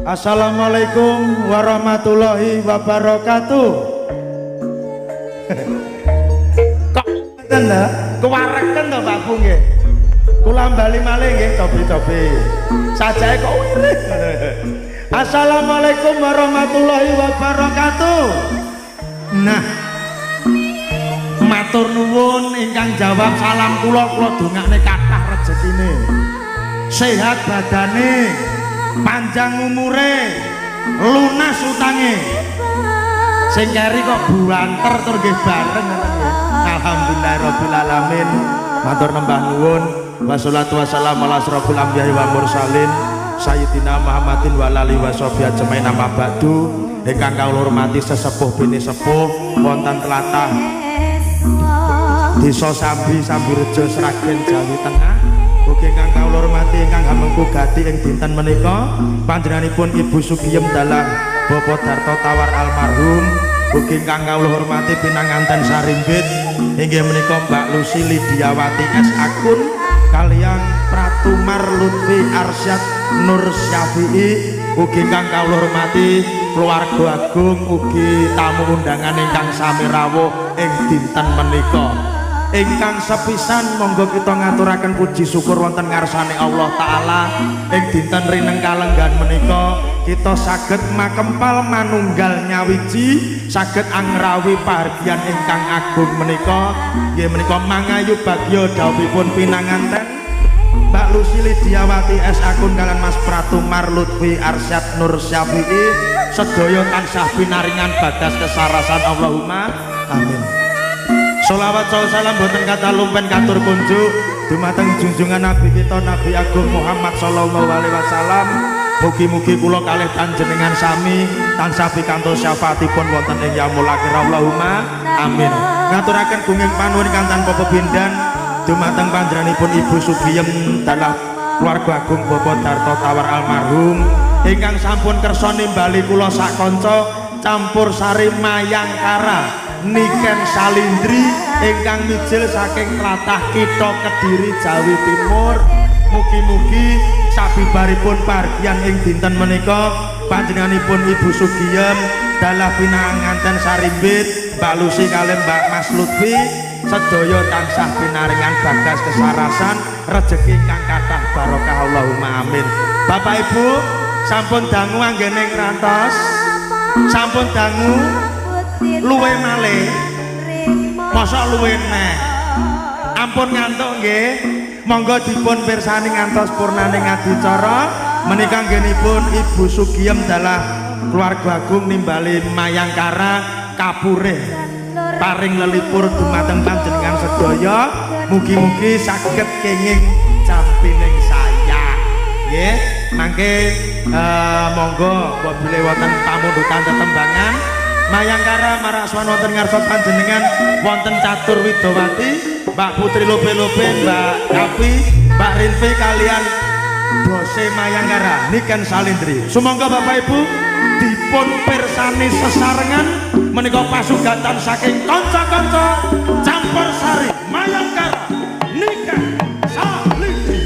Assalamualaikum warahmatullahi wabarakatuh. Kok ngeten lho, kewareken to Pak Bu nggih. Kula bali malih nggih cobi-cobi. Sajae kok wirih. Assalamualaikum warahmatullahi wabarakatuh. Nah, matur nuwun ingkang jawab salam kula dongakne kathah rejekine. Sehat badane, panjang umure, lunas utange. Sing keri kok buanter tur nggih bareng ngoten nggih. Alhamdulillahirabbil alamin. Matur nembah nuwun. Wassalatu wassalamu ala asrofil anbiya'i wal mursalin Sayyidina Muhammadin wa alihi washabihi ajmain amma ba'du. Ingkang kawula hormati sesepuh bini sepuh wonten tlatah Desa Sambi Sambirejo Sragen Jawi Tengah. Ugi ingkang kawula hormati ingkang hamengku gati ing dinten menika panjenenganipun Ibu Sugiem dalah Bapak Darto Tawar almarhum. Ugi ingkang kawula hormati pinanganten sarimbit inggih menika Mbak Lucy Lidiawati S Akun kalian Pratumar Lutfi Arsyad Nur Syafi'i. Ugi ingkang kawula hormati keluarga agung ugi tamu undangan ingkang sami rawuh ing dinten menika. Ingkang sepisan monggo kita ngaturaken puji syukur wonten ngarsane Allah taala ing dinten rineng kalenggan menika kita saged makempal manunggal nyawiji saged angrawi pahargyan ingkang agung menika. Nggih menika mangayu bagya dawuhipun pinanganten Mbak Lucy Lidiawati S Akun kalian Mas Pratumar Lutfi Arsyad Nur Syafi'i sedaya tansah pinaringan bagas kesarasan Allahumma amin. Sholawat salam boten kata lumpen katur kunjuk dumateng junjungan Nabi kita Nabi Agung Muhammad sallallahu alaihi wasallam. Mugi-mugi kula kalih panjenengan sami tansah pikantos syafaatipun wonten ing yaumul akhir Allahumma amin. Ngaturaken gunging panuwun ingkang tanpa pepindhan dumateng panjenenganipun Ibu Sugiem dalah keluarga agung Bapak Darto Tawar almarhum ingkang sampun kersa nimbali kula sak kanca campur sari Mayangkara Niken Salindri ingkang mijil saking tlatah Kitha Kediri Jawi Timur. Mugi-mugi sabibaripun pahargyan ing dinten menika panjenenganipun Ibu Sugiem dalah pinanganten sarimbit Mbak Lucy kalih Mbak Mas Lutfi sedaya tansah pinaringan bagas kesarasan rejeki ingkang kathah barokah Allahumma amin. Bapak Ibu sampun dangu anggene ngrantos, sampun dangu luwe malih, mosok luwe neh, ampun ngantuk nggih. Monggo dipun pirsani ngantos purnaning adicara menika anggenipun Ibu Sugiem dalah keluarga agung nimbali Mayangkara kapurih paring lelipur dumateng panjenengan sedaya. Mugi-mugi saged kenging campining saya nggih. Mangke monggo apabila wonten pamundutan tetembangan Mayangkara maraswan wonten ngarsa panjenengan wonten Catur Widowati Mbak Putri Lope-Lope, Mbak Kapi, Mbak Rinfi kalian bose Mayangkara Niken Salindri. Sumangga Bapak Ibu dipun pirsani sesarengan menika pasugatan saking kanca-kanca campur sari Mayangkara Niken Salindri.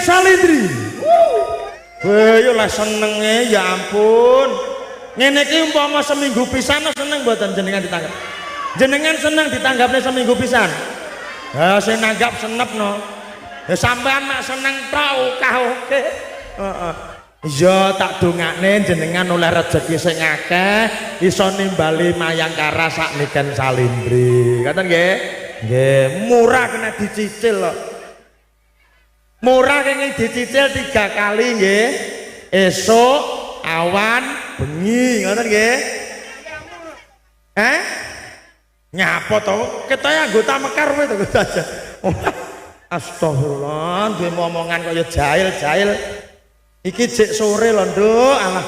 Salindri. Yo lah senenge ya ampun. Ngene iki umpama seminggu pisan seneng mboten jenengan ditanggap. Jenengan seneng ditanggapne seminggu pisan. Ha sing nanggap senepno. Ya sampean mak seneng tok oke. Heeh. Ya tak dongakne jenengan oleh rezeki sing akeh iso nimbali Mayangkara sak niken Salindri. Ngoten nggih? Nggih, murah kena dicicil kok. Murah kene dicicil 3 kali nggih. Esok, awan, bengi, ngoten nggih. Nyapa to? Ketoke anggota mekar kowe to aja. Astagfirullah, duwe omongan kaya jahil-jahil. Iki jek sore lho, Nduk. Alah.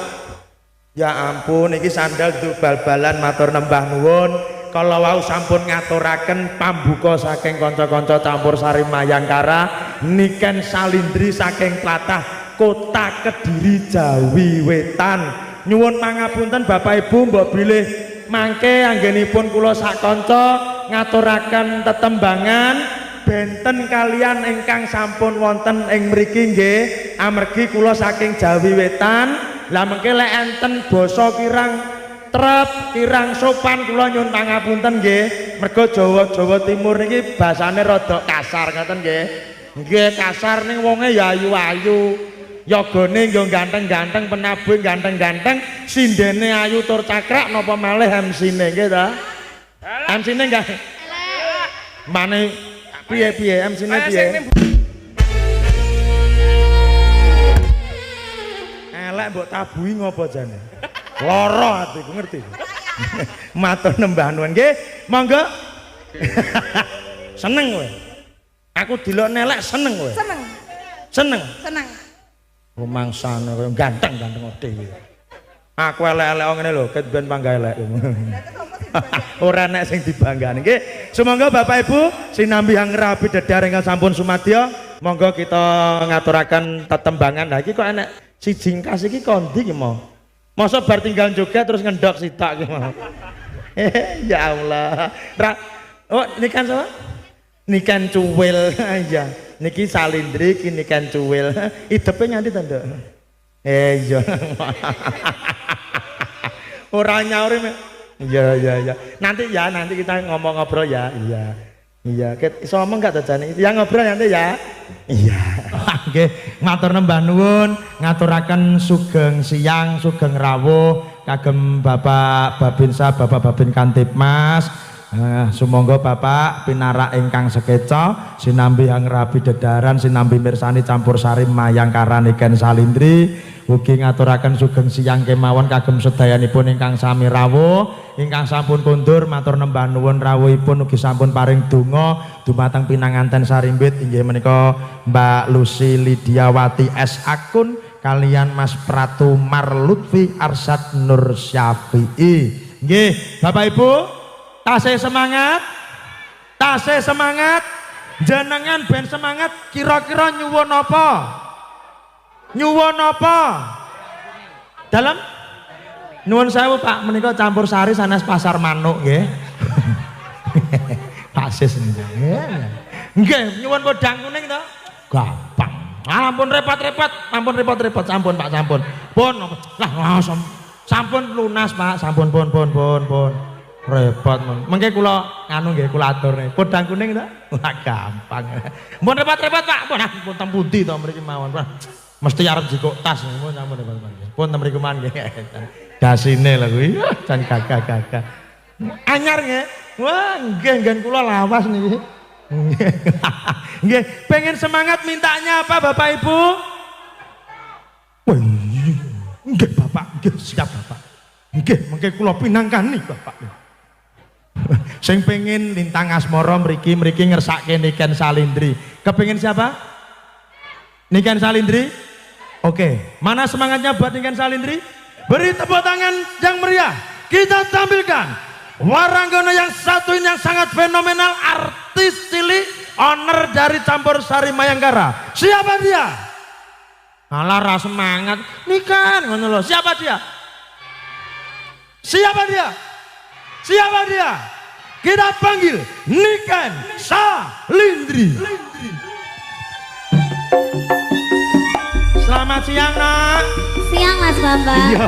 Ya ampun, iki sandal nduk bal-balan matur nembah nuwun. Kalau wau sampun ngaturaken pambuka saking kanca-kanca Campursari Mayangkara niken Salindri saking tlatah Kota Kediri Jawi Wetan. Nyuwun pangapunten Bapak Ibu mbok bilih mangke anggenipun kula sak kanca ngaturaken tetembangan benten kalian ingkang sampun wonten ing mriki nggih amargi kula saking Jawi Wetan. Lah mengke lek enten basa kirang trep kirang sopan kula nyuwun pangapunten nggih mergo Jawa Timur niki basane rada kasar ngoten nggih. Nggih kasar ning wonge ya ayu-ayu, yogane yo ganteng-ganteng, penabuhe ganteng-ganteng, sindene ayu tur cakrak napa malih MC-ne nggih ta? MC-ne enggak? Mane piye-piye MC-ne piye? Elek mbok tabuhi ngopo jane? Loro atiku ngerti. Matur nembah nuwun nggih. Monggo. Seneng kowe. Aku dilok nelek seneng kowe. Seneng. Seneng. Seneng. Rumangsane kowe ganteng-ganteng dhewe. Aku elek-elek ngene lho, ket ben pangga elek. Ora nek sing dibanggani nggih. Sumangga Bapak Ibu sinambi Hangra Bidadari ingkang sampun sumadya, monggo kita ngaturaken tetembangan. Lah iki kok enek siji kas iki kondi ki mau. Masa bar tinggal joget terus ngendok sitak gitu. Ya Allah. Oh, nikan sama? Nikan cuwil aja. Niki Salindri, iki nikan cuwil. Idepe nganti to, Nduk? Iya. Ora nyauri. Iya. Nanti kita ngomong ngobrol ya. Iya. Iso ngomong gak jane? Ya ngobrol nanti ya. Iya. Nggih, matur nembah nuwun, ngaturaken sugeng siang, sugeng rawuh kagem Bapak Babinsa, Bapak Babin Kantipmas. Sumangga Bapak pinarak ingkang sekeca sinambi Hangra Bidadaran, sinambi mirsani Campursari Mayangkara niken Salindri. Ugi ngaturaken sugeng siang kemawon kagem sedayanipun ingkang sami rawuh, ingkang sampun kondur matur nembah nuwun rawuhipun ugi sampun paring donga dumateng pinanganten sarimbit inggih menika Mbak Lucy Lidiawati S Akun kalian Mas Pratu Marlutfi Arsad Nur Syafi'i. Nggih, Bapak Ibu, tasih semangat. Jenengan ben semangat, kira-kira nyuwun apa? Nyuwun apa? Dalam nuwun sewu Pak menika Campursari sanes Pasar Manuk nggih. Pasis nggih. Nggih, nyuwun wedang kuning to? Gampang. Ampun repot-repot, sampun Pak, sampun. Pun lah sampun lunas Pak, sampun pun. Repot mengke kula nganu nggih kula atur wedang kuning to? Wah gampang. Pun repot-repot Pak, pun teng pundi to mriki mawon Pak. Mesti arep jikok tas pun sampun pun teng mriku man nggih. Dasine lho kuwi jan gagah-gagah. Anyar nggih. Wah nggih kula lawas niki. Nggih, pengen semangat mintanya apa Bapak Ibu? Wah, nggih Bapak, nggih siap Bapak. Nggih, mengke kula pinangkani Bapak. Sing pengen lintang asmara mriki ngersake niken Salindri. Kepengin siapa? Niken Salindri? Oke, mana semangatnya buat niken Salindri? Beri tepuk tangan yang meriah. Kita tampilkan waranggana yang satu ini yang sangat fenomenal, artis cilik owner dari Campursari Mayangkara. Siapa dia? Alah ra semangat nikan ngono lho. Siapa dia? Kita panggil niken Salindri. siang nak. Siang Mas Bambang. Iya.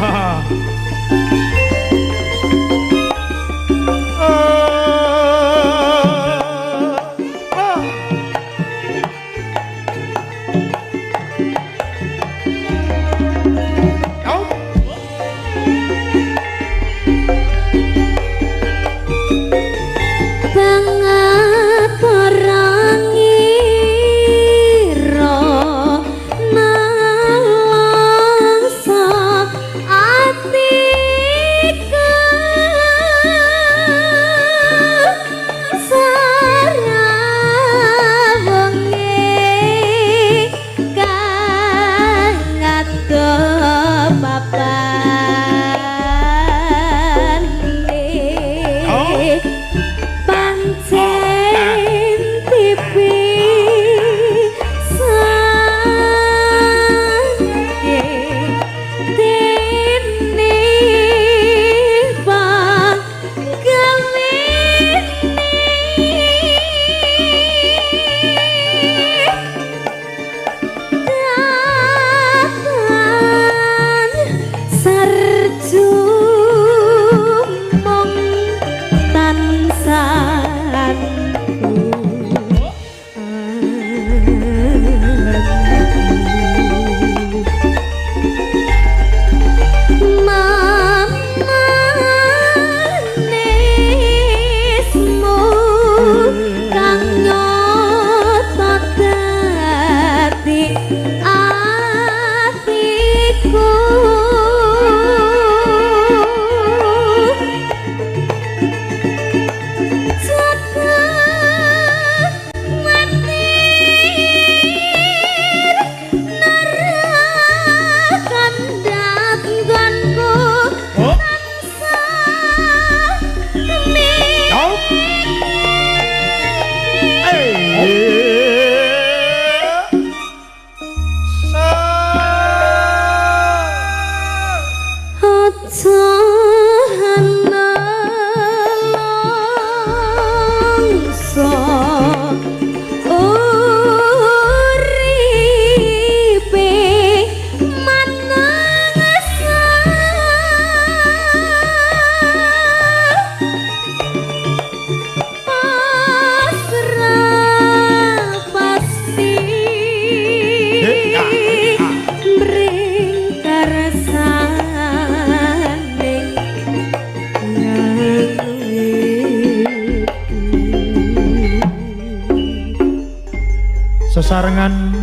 Sesarengan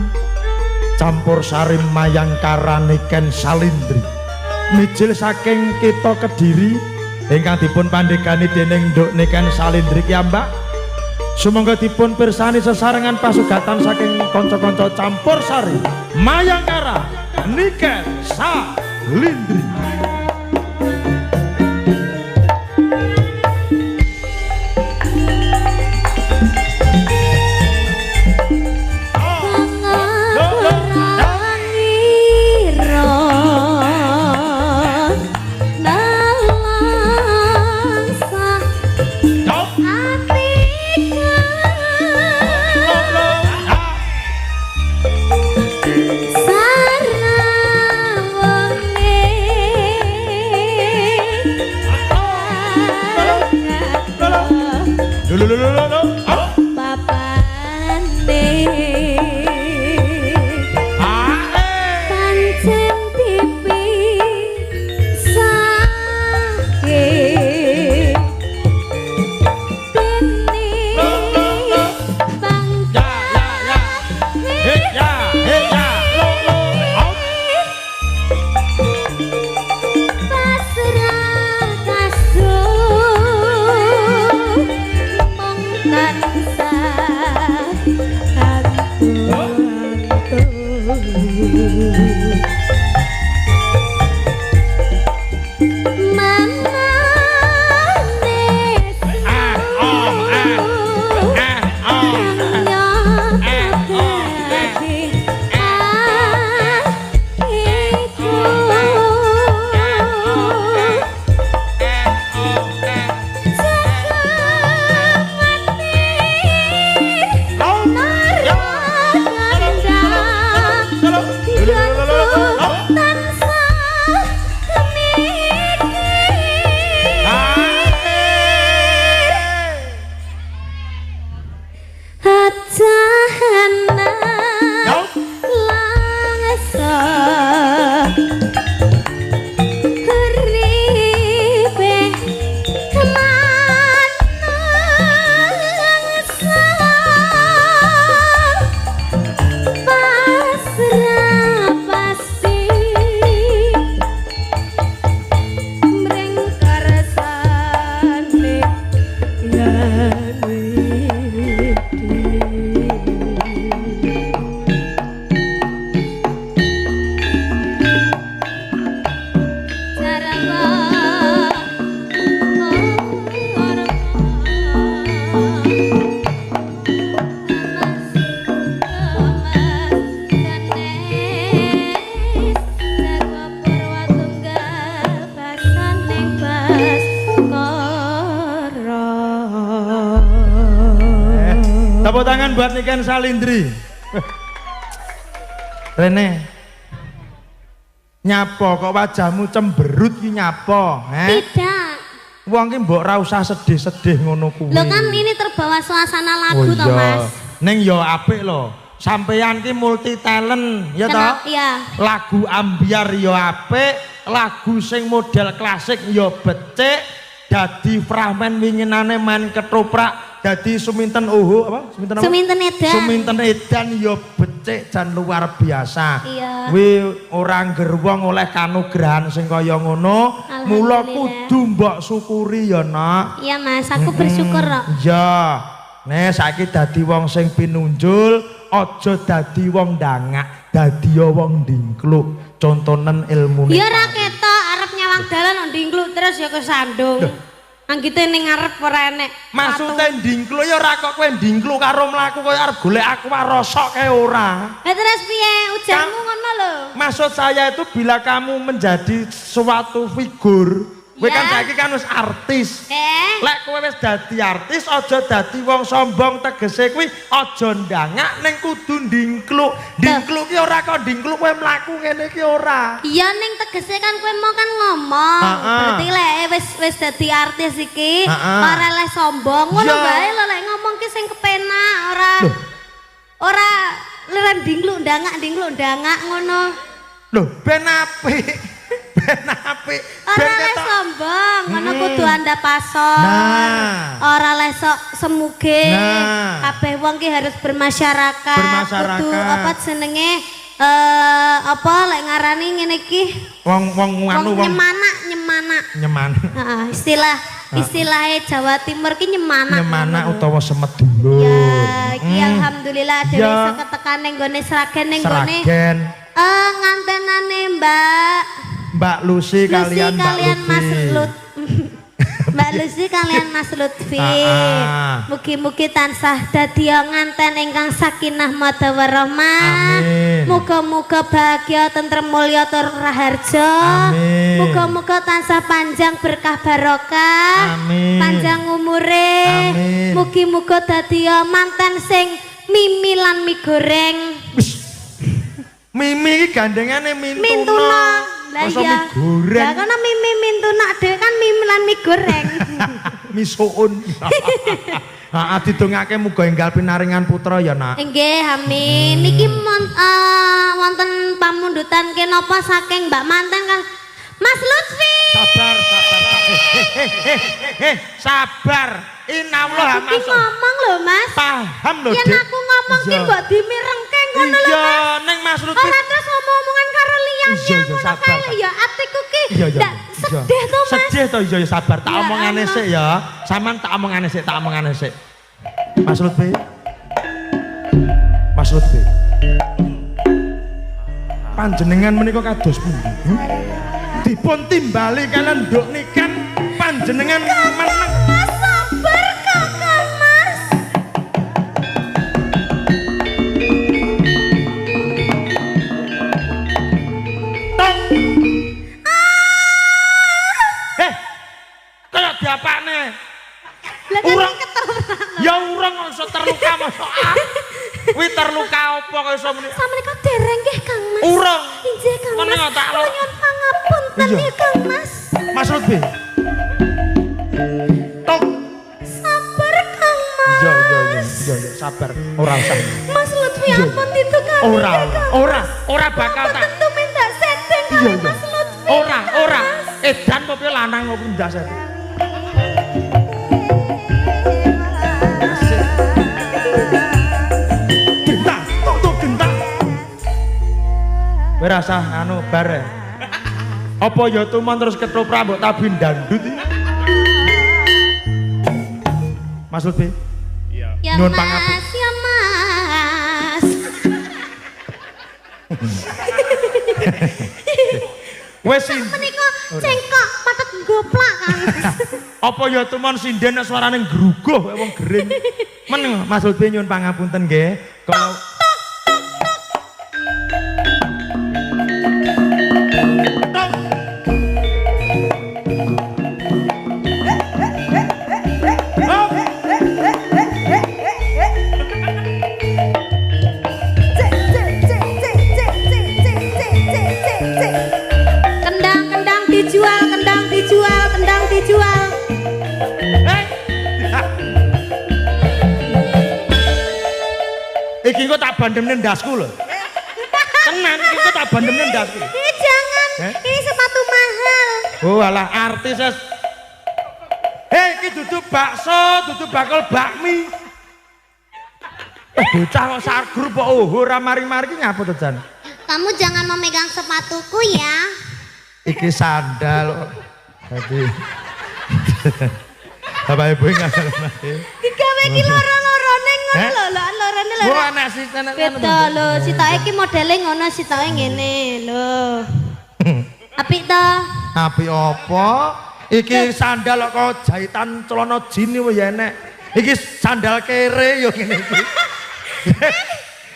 campur sari Mayangkara Niken Salindri mijil saking kita Kediri ingkang dipun pandegani dening Nduk Niken Salindri kiambak sumangga dipun pirsani sesarengan pasugatan saking kanca-kanca campur sari Mayangkara Niken Salindri. Sarang Tepuk tangan buat Niken Salindri. Rene. Nyapa kok wajahmu cemberut ki nyapa, Tidak. Wong ki mbok ra usah sedih-sedih ngono kuwi. Lho kan ini terbawa suasana lagu toh, Mas. Ning ya apik lho. Sampeyan ki multi talent, ya toh? Iya. Lagu ambiar ya apik, lagu sing model klasik ya becik, dadi fragmen winginane main ketoprak, dadi Suminten Oho apa? Suminten apa? Suminten Edan. Suminten Edan ya becik jan luar biasa. Iya. Kuwi ora gerwong oleh kanugrahan sing kaya ngono, mula kudu mbok syukuri ya, Nak. Iya, Mas, aku bersyukur kok. Iya. Nek saiki dadi wong sing pinunjul, aja dadi wong dangak, dadi wong ndingkluk. Contonen ilmune. Ya ora ketok arep nyawang dalan ndingkluk terus ya kesandung. Anggite ning ngarep ora enek. Maksude ndingkluk ya ora kok kowe ndingkluk karo mlaku kaya arep golek aku rosok kae ora. Lah terus piye ujarmu ngono lho? Maksud saya itu bila kamu menjadi suatu figur, kowe kan saiki kan wis artis. Lek kowe wis dadi artis aja dadi wong sombong, tegese kuwi aja ndangak ning kudu ndingkluk. Ndingkluk ki ora kok ndingkluk kowe mlaku ngene iki ora. Iya ning tegese kan kowe mau kan ngomong. Berarti lek wis dadi artis iki ora leh sombong. Ngono bae lho lek ngomong ki sing kepenak ora leren ndingkluk ndangak ngono. Lho ben apik. Ben apik. Ora leh sombong, ngono kudu anda pasor. Ora leh sok semuge. Kabeh wong ki harus bermasyarakat. Kudu apa jenenge apa lek ngarani ngene iki? Wong anu wong nyemanak. Heeh, istilahnya Jawa Timur ki nyemanak utawa semedulur. Ya, iki alhamdulillah dhewe iso ketekan ning gone Sragen ning gone. Ngantenane Mbak Lucy kalian Mas Lut. Mbak Lucy kalian Mas Lutfi. Mugi-mugi tansah dadi nganten ingkang sakinah mawaddah warahmah. Muga-muga bahagia tentrem mulya tur raharja. Muga-muga tansah panjang berkah barokah. Panjang umure. Mugi-muga dadi manten sing mimi lan mie goreng. Mimi iki gandengane mintuna. Mintuna. Lah iya. Goreng. Lah kana mimi mintuna dhewe kan mimi lan mie goreng. Misuun. Heeh didongake muga enggal pinaringan putra ya, Nak. Nggih, amin. Niki wonten pamundutan kenapa saking Mbak Manten kan Mas Lutfi. Sabar. Inallah masuk. Iki ngomong lho, Mas. Paham lho, Dik. Yen aku ngomong ki mbok dimirengke ngono lho, Mas. Iya, ning Mas Lutfi. Ora terus omong-omongan karo liyane ngono kae ya atiku ki ndak sedih to, Mas. Sedih to, iya sabar. Tak omongane sik ya. Saman tak omongane sik, Mas Lutfi. Mas Lutfi. Panjenengan menika kados pundi? Dipun timbali kalian nduk nikan panjenengan meneng. Mas sabar Kakak Mas. Tong. Kayak diapane? Urang ya urang iso terluka mosok kuwi terluka apa kok iso muni Sampeyan dereng nggih Kang Mas urang injih Kang Mas nyuwun pangapunten ya Kang Mas Mas Lutfi tok sabar Kang Mas iya sabar ora usah Mas Lutfi ampun ditungani ora bakal tak tentu minta setting karo Mas Lutfi ora edan apa lanang apa ndak setting kowe rasah anu bare. Apa ya tuman terus ketoprak mbok tabi dandut iki. Mas Lutfi. Iya. Nyuwun pangapunten. Ya Mas. Wes menika cengkok patek goplak kan. Apa ya tuman sinden nek suarane ngruguh wong gering. Men Mas Lutfi nyuwun pangapunten nggih. Kalau Iki kok tak bandemne ndasku lho. Tenan iki kok tak bandemne ndasku. Jangan. Ini sepatu mahal. Oh alah artis es. Iki dudu bakso, dudu bakul bakmi. Bocah kok sak grup kok ora mari-mari ki ngapa to Jan? Kamu jangan memegang sepatuku ya. Iki sandal. Tadi. Bapak Ibu ngandel mati. Digawe iki loro-lorone ngono lho, lorone lho. Oh anak siten. Beda lho, sitoke iki modele ngono, sitoke ngene lho. Apik to? Apik apa? Iki sandal kok jahitan celana jin ya enek. Iki sandal kere yo ngene iki.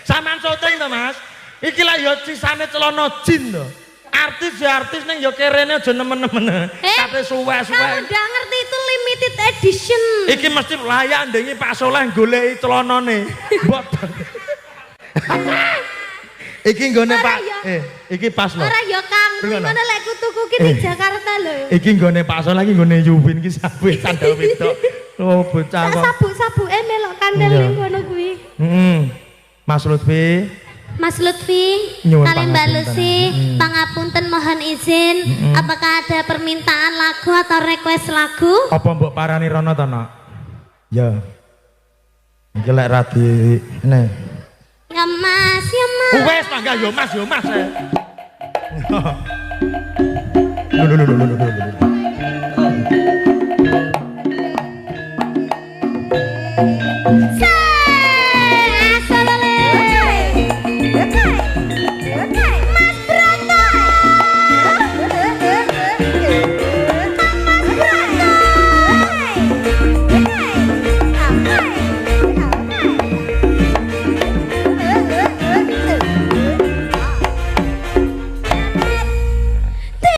Saman syuting to, Mas. Iki lah yo sisane celana jin to. Artis ya artis ning yo kerene aja nemen-nemen. Kate suwe-suwe. Kamu udah ngerti itu limited edition. Iki mesti layak ndengi Pak Soleh goleki celanane. Mbok. Iki nggone Pak. Iki pas lho. Ora yo Kang, ngono lek tuku ki di Jakarta lho. Iki nggone Pak Soleh iki nggone Yuwin ki sabu sandal wedok. Oh bocah kok. Sabu-sabuke melok kandel ning ngono kuwi. Mas Lutfi. Mas Lutfi, kalian Mbak Lucy, pangapunten mohon izin, apakah ada permintaan lagu atau request lagu? Apa mbok parani rono to, Nak? Ya. Iki lek radi ne. Ya Mas, ya Mas. Wes mangga yo Mas. Lho.